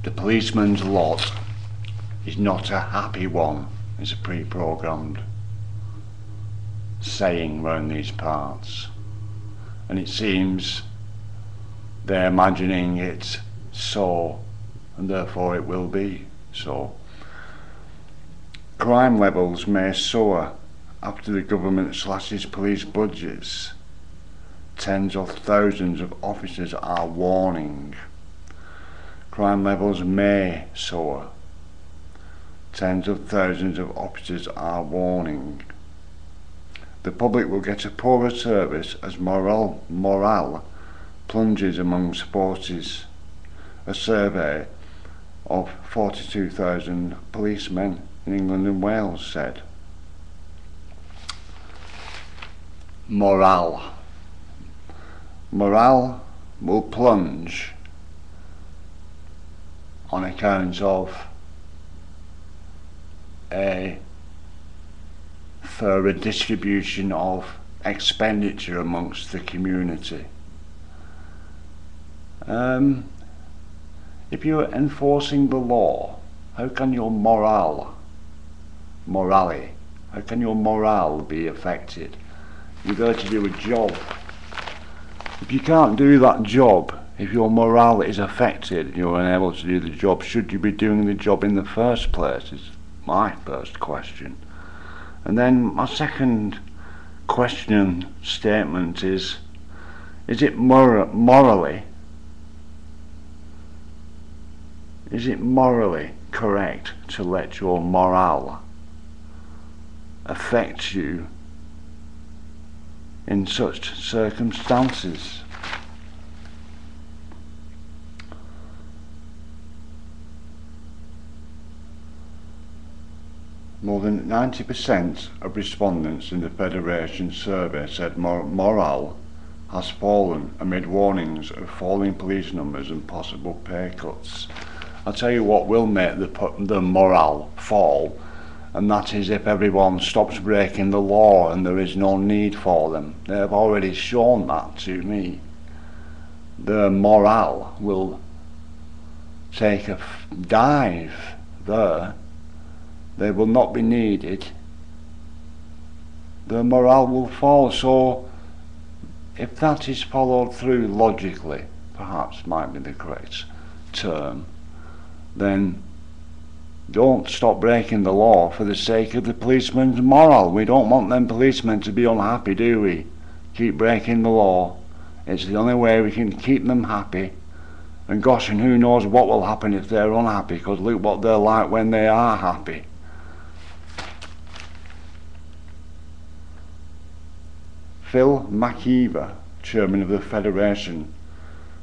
The policeman's lot is not a happy one, is a pre-programmed saying round these parts, and it seems they're imagining it so, and therefore it will be so. Crime levels may soar after the government slashes police budgets. Tens of thousands of officers are warning. Crime levels may soar. Tens of thousands of officers are warning. The public will get a poorer service as morale plunges amongst forces. A survey of 42,000 policemen in England and Wales said. Morale will plunge on account of a fairer distribution of expenditure amongst the community. If you're enforcing the law, how can your morale be affected? You're there to do a job. If you can't do that job, if your morale is affected, you're unable to do the job, should you be doing the job in the first place, is my first question. And then my second question statement is it morally correct to let your morale affect you in such circumstances? More than 90% of respondents in the Federation survey said morale has fallen amid warnings of falling police numbers and possible pay cuts. I'll tell you what will make the morale fall, and that is if everyone stops breaking the law and there is no need for them. They have already shown that to me. Their morale will take a dive there. They will not be needed. Their morale will fall. So if that is followed through logically, perhaps might be the correct term, then don't stop breaking the law for the sake of the policeman's morale. We don't want them policemen to be unhappy, do we? Keep breaking the law. It's the only way we can keep them happy. And gosh, and who knows what will happen if they're unhappy, because look what they're like when they are happy. Phil McKeever, chairman of the Federation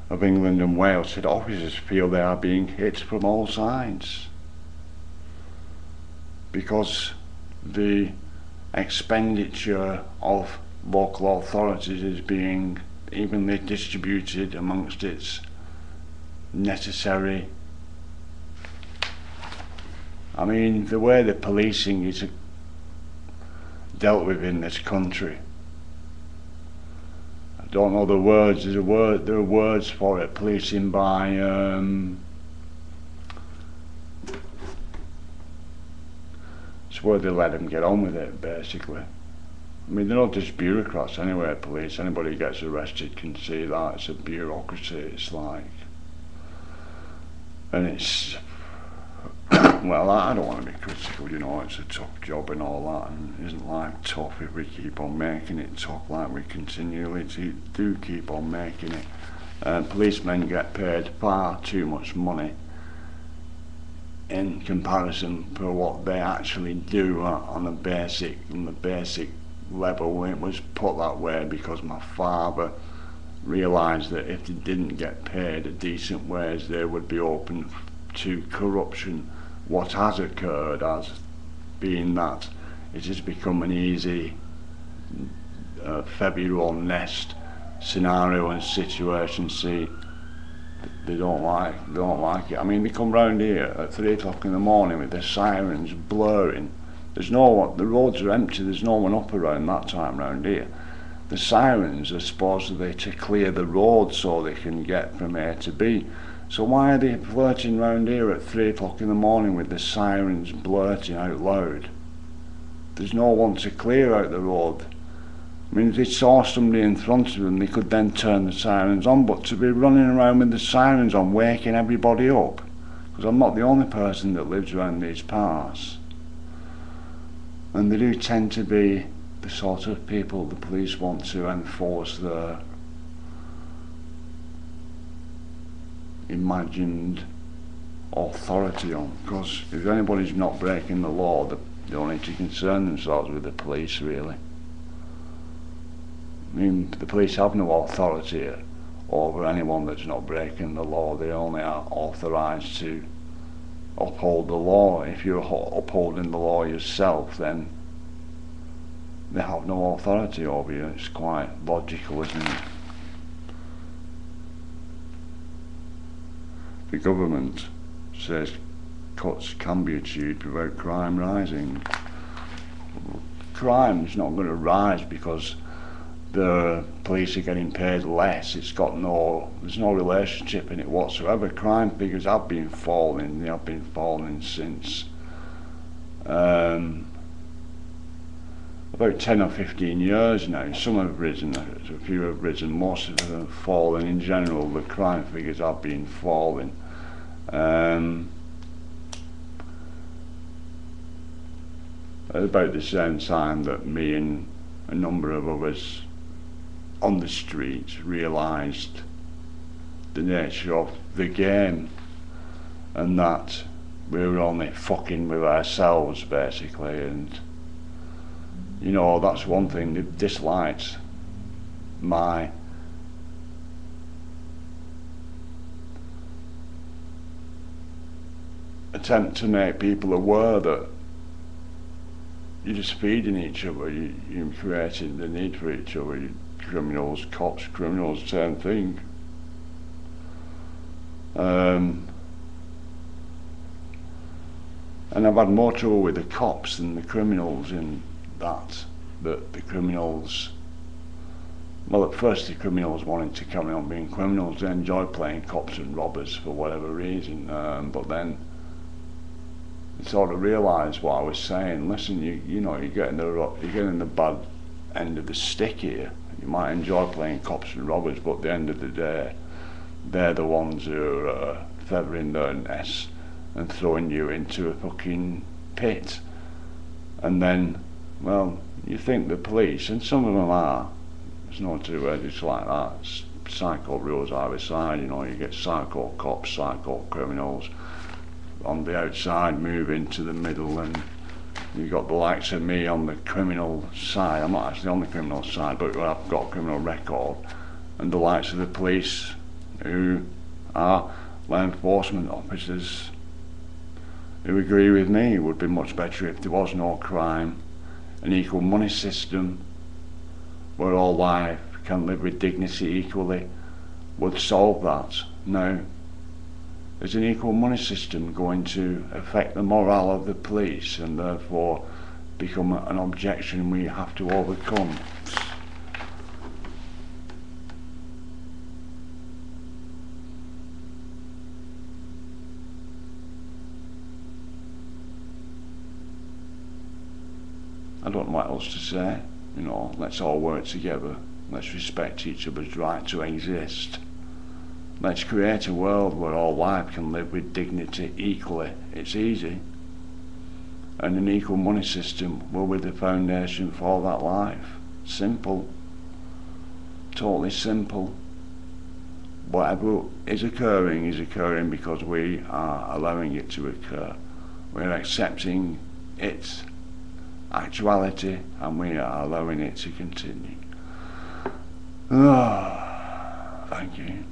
of England and Wales, said officers feel they are being hit from all sides because the expenditure of local authorities is being evenly distributed amongst its necessary. I mean, the way the policing is dealt with in this country, I don't know the words. There are words for it. Policing by it's where they let them get on with it, basically. I mean, they're not just bureaucrats anyway, police. Anybody who gets arrested can see that. It's a bureaucracy, it's like. And it's, well, I don't want to be critical, you know, it's a tough job and all that, and isn't life tough if we keep on making it tough like we continually do keep on making it. Policemen get paid far too much money in comparison for what they actually do on the basic level. It was put that way because my father realised that if they didn't get paid a decent wage, they would be open to corruption. What has occurred has been that it has become an easy February nest scenario and situation. See, they don't like it. I mean, they come round here at 3 o'clock in the morning with their sirens blaring. There's no one, the roads are empty, there's no one up around that time round here. The sirens are supposedly to clear the road so they can get from A to B. So why are they flirting round here at 3 o'clock in the morning with the sirens blurting out loud? There's no one to clear out the road. I mean, if they saw somebody in front of them, they could then turn the sirens on, but to be running around with the sirens on, waking everybody up, because I'm not the only person that lives around these parts. And they do tend to be the sort of people the police want to enforce their imagined authority on, because if anybody's not breaking the law, they don't need to concern themselves with the police, really. I mean, the police have no authority over anyone that's not breaking the law. They only are authorised to uphold the law. If you're upholding the law yourself, then they have no authority over you. It's quite logical, isn't it? The government says cuts can be achieved without crime rising. Crime's not going to rise because the police are getting paid less. There's no relationship in it whatsoever. Crime figures have been falling. They have been falling since about 10 or 15 years now. Some have risen, a few have risen, most of them have fallen. In general, the crime figures have been falling. At about the same time that me and a number of others on the streets realised the nature of the game, and that we were only fucking with ourselves, basically. And you know, that's one thing. They've disliked my attempt to make people aware that you're just feeding each other, you're creating the need for each other. You criminals, cops, criminals, same thing. And I've had more trouble with the cops than the criminals in that the criminals, well, at first the criminals wanted to carry on being criminals. They enjoyed playing cops and robbers for whatever reason, but then they sort of realised what I was saying. Listen, you know, you're getting the bad end of the stick here. You might enjoy playing cops and robbers, but at the end of the day, they're the ones who are feathering their nests and throwing you into a fucking pit. And then, well, you think the police, and some of them are, there's no two ways, it's like that. Psycho rules either side, you know, you get psycho cops, psycho criminals on the outside, move into the middle, and you've got the likes of me on the criminal side. I'm not actually on the criminal side, but I've got a criminal record, and the likes of the police who are law enforcement officers who agree with me. It would be much better if there was no crime, an equal money system where all life can live with dignity equally would solve that. Now, is an equal money system going to affect the morale of the police and therefore become an objection we have to overcome? I don't know what else to say. You know, let's all work together. Let's respect each other's right to exist. Let's create a world where all life can live with dignity equally. It's easy. And an equal money system will be the foundation for that life. Simple. Totally simple. Whatever is occurring because we are allowing it to occur. We're accepting its actuality and we are allowing it to continue. Thank you.